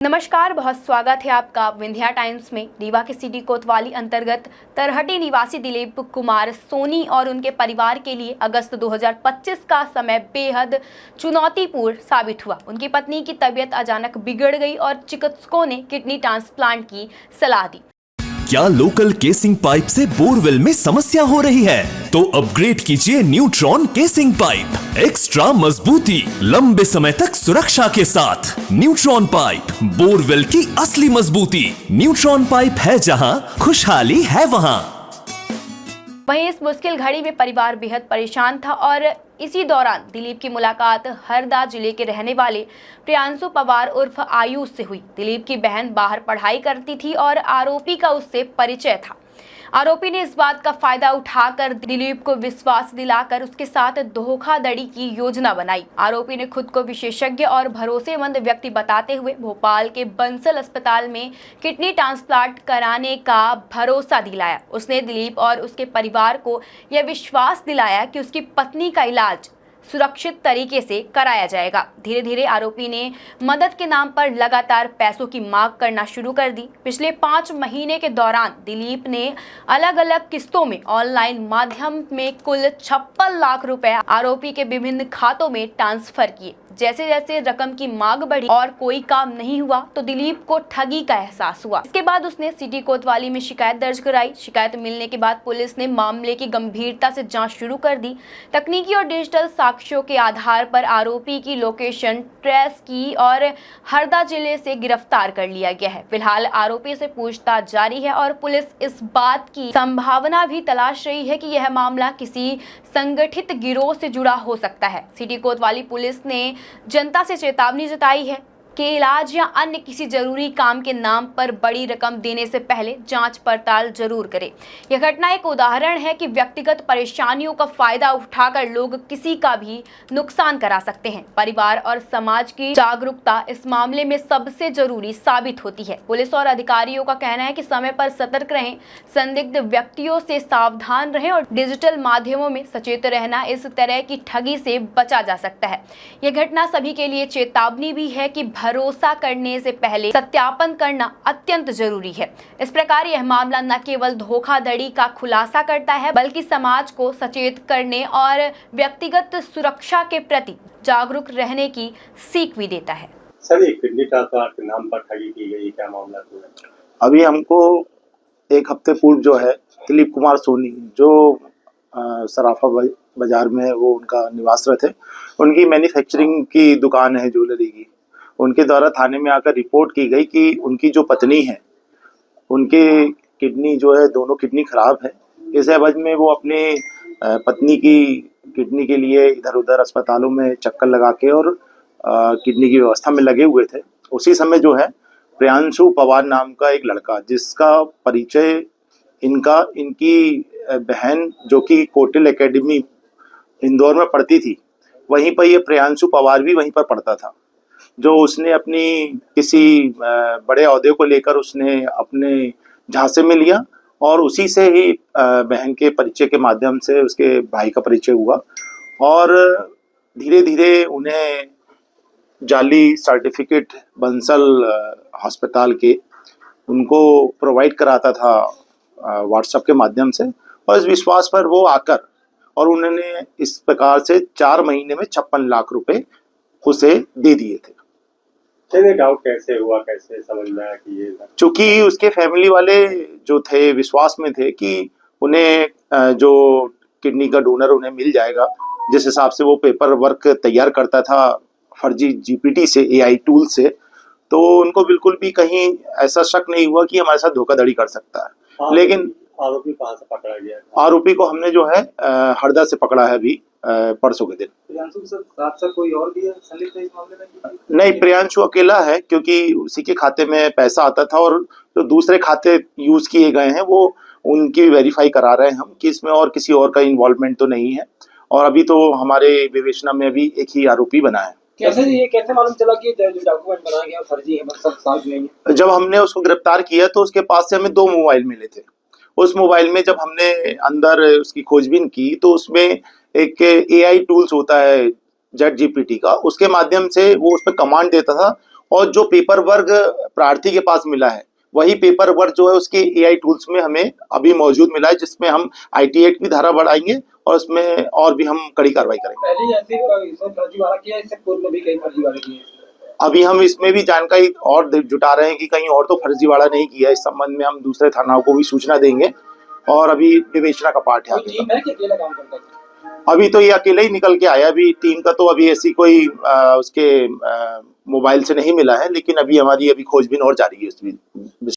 नमस्कार, बहुत स्वागत है आपका विंध्या टाइम्स में। रीवा के सिटी कोतवाली अंतर्गत तरहटी निवासी दिलीप कुमार सोनी और उनके परिवार के लिए अगस्त 2025 का समय बेहद चुनौतीपूर्ण साबित हुआ। उनकी पत्नी की तबीयत अचानक बिगड़ गई और चिकित्सकों ने किडनी ट्रांसप्लांट की सलाह दी। क्या लोकल केसिंग पाइप से बोरवेल में समस्या हो रही है? तो अपग्रेड कीजिए न्यूट्रॉन केसिंग पाइप। एक्स्ट्रा मजबूती, लंबे समय तक सुरक्षा के साथ। न्यूट्रॉन पाइप, बोरवेल की असली मजबूती। न्यूट्रॉन पाइप है जहां, खुशहाली है वहां। वहीं इस मुश्किल घड़ी में परिवार बेहद परेशान था और इसी दौरान दिलीप की मुलाकात हरदा जिले के रहने वाले प्रियांशु पवार उर्फ आयुष से हुई। दिलीप की बहन बाहर पढ़ाई करती थी और आरोपी का उससे परिचय था। आरोपी ने इस बात का फायदा उठाकर दिलीप को विश्वास दिलाकर उसके साथ धोखाधड़ी की योजना बनाई। आरोपी ने खुद को विशेषज्ञ और भरोसेमंद व्यक्ति बताते हुए भोपाल के बंसल अस्पताल में किडनी ट्रांसप्लांट कराने का भरोसा दिलाया। उसने दिलीप और उसके परिवार को यह विश्वास दिलाया कि उसकी पत्नी का इलाज सुरक्षित तरीके से कराया जाएगा। धीरे धीरे आरोपी ने मदद के नाम पर लगातार पैसों की मांग करना शुरू कर दी। पिछले 5 महीने के दौरान दिलीप ने अलग अलग किस्तों में ऑनलाइन माध्यम में कुल 56 लाख रुपए आरोपी के विभिन्न खातों में ट्रांसफर किए। जैसे जैसे रकम की मांग बढ़ी और कोई काम नहीं हुआ तो दिलीप को ठगी का एहसास हुआ। इसके बाद उसने सिटी कोतवाली में शिकायत दर्ज कराई। शिकायत मिलने के बाद पुलिस ने मामले की गंभीरता से जांच शुरू कर दी। तकनीकी और डिजिटल साक्ष्यों के आधार पर आरोपी की लोकेशन ट्रेस की और हरदा जिले से गिरफ्तार कर लिया गया है। फिलहाल आरोपी से पूछताछ जारी है और पुलिस इस बात की संभावना भी तलाश रही है कि यह मामला किसी संगठित गिरोह से जुड़ा हो सकता है। सिटी कोतवाली पुलिस ने जनता से चेतावनी जताई है कि इलाज या अन्य किसी जरूरी काम के नाम पर बड़ी रकम देने से पहले जांच पड़ताल जरूर करें। यह घटना एक उदाहरण है कि व्यक्तिगत परेशानियों का फायदा उठाकर लोग किसी का भी नुकसान करा सकते हैं। परिवार और समाज की जागरूकता इस मामले में सबसे जरूरी साबित होती है। पुलिस और अधिकारियों का कहना है कि समय पर सतर्क रहें, संदिग्ध व्यक्तियों से सावधान रहें और डिजिटल माध्यमों में सचेत रहना। इस तरह की ठगी से बचा जा सकता है। यह घटना सभी के लिए चेतावनी भी है कि भरोसा करने से पहले सत्यापन करना अत्यंत जरूरी है। इस प्रकार यह मामला न केवल धोखाधड़ी का खुलासा करता है बल्कि समाज को सचेत करने और व्यक्तिगत सुरक्षा के प्रति जागरूक रहने की सीख भी देता है। सर, ये किडनी ट्रांसप्लांट के नाम पर ठगी की गई, क्या मामला है? अभी हमको एक हफ्ते पूर्व जो है दिलीप कुमार सोनी जो सराफा बाजार में वो उनका निवासरत है, उनकी मैन्युफैक्चरिंग की दुकान है ज्वेलरी की। उनके द्वारा थाने में आकर रिपोर्ट की गई कि उनकी जो पत्नी है उनके किडनी जो है दोनों किडनी खराब है। इस एवज में वो अपने पत्नी की किडनी के लिए इधर उधर अस्पतालों में चक्कर लगा के और किडनी की व्यवस्था में लगे हुए थे। उसी समय जो है प्रियांशु पवार नाम का एक लड़का, जिसका परिचय इनकी बहन जो कि कोटिल एकेडमी इंदौर में पढ़ती थी, वहीं पर ये प्रियांशु पवार भी वहीं पर पढ़ता था। जो उसने अपनी किसी बड़े ओहदे को लेकर उसने अपने झांसे में लिया और उसी से ही बहन के परिचय के माध्यम से उसके भाई का परिचय हुआ और धीरे धीरे उन्हें जाली सर्टिफिकेट बंसल अस्पताल के उनको प्रोवाइड कराता था व्हाट्सएप के माध्यम से, और इस विश्वास पर वो आकर और उन्होंने इस प्रकार से 4 महीने में 56 लाख रुपए उसे दे दिए थे। डाउट कैसे हुआ, कैसे समझ में आया कि ये? चूंकि उसके फैमिली वाले जो थे विश्वास में थे कि उन्हें जो किडनी का डोनर उन्हें मिल जाएगा, जिस हिसाब से वो पेपर वर्क तैयार करता था फर्जी जीपीटी से, एआई टूल से, तो उनको बिल्कुल भी कहीं ऐसा शक नहीं हुआ कि हमारे साथ धोखाधड़ी कर सकता है। लेकिन आरोपी कहाँ से पकड़ा गया? आरोपी को हमने जो है हरदा से पकड़ा है अभी परसों के दिन। प्रियांशु के साथ कोई और भी है संलिप्त है इस मामले में? नहीं, प्रियांशु अकेला है क्योंकि उसी के खाते में पैसा आता था और जो दूसरे खाते यूज किए गए हैं वो उनकी वेरीफाई करा रहे हैं हम कि इसमें और किसी और का इन्वॉल्वमेंट तो नहीं है। और अभी तो हमारे विवेचना में अभी एक ही आरोपी बना है। कैसे मालूम चला कि जो डॉक्यूमेंट बनाया गया फर्जी है, मतलब साफ नहीं है? जब हमने उसको गिरफ्तार किया तो उसके पास से हमें 2 मोबाइल मिले थे। उस मोबाइल में जब हमने अंदर उसकी खोजबीन की तो उसमें एक एआई टूल्स होता है जेट जीपीटी का, उसके माध्यम से वो उस पर कमांड देता था और जो पेपर वर्क प्रार्थी के पास मिला है वही पेपर वर्क जो है उसके एआई टूल्स में हमें अभी मौजूद मिला है, जिसमें हम IT एक्ट की धारा बढ़ाएंगे और उसमें और भी हम कड़ी कार्रवाई करेंगे। पहले ऐसे इसमें फर्जीवाड़ा किया, इससे पूर्व में भी कई फर्जीवाड़े किए। अभी हम इसमें भी जानकारी और जुटा रहे हैं कि कहीं और तो फर्जीवाड़ा नहीं किया। इस संबंध में हम दूसरे थानाओं को भी सूचना देंगे और अभी विवेचना का पार्ट है कोई आगे टीम है कि अकेला काम करता है? अभी तो ये अकेले ही निकल के आया। अभी टीम का तो अभी ऐसी कोई उसके मोबाइल से नहीं मिला है, लेकिन अभी हमारी खोजबीन और जारी है।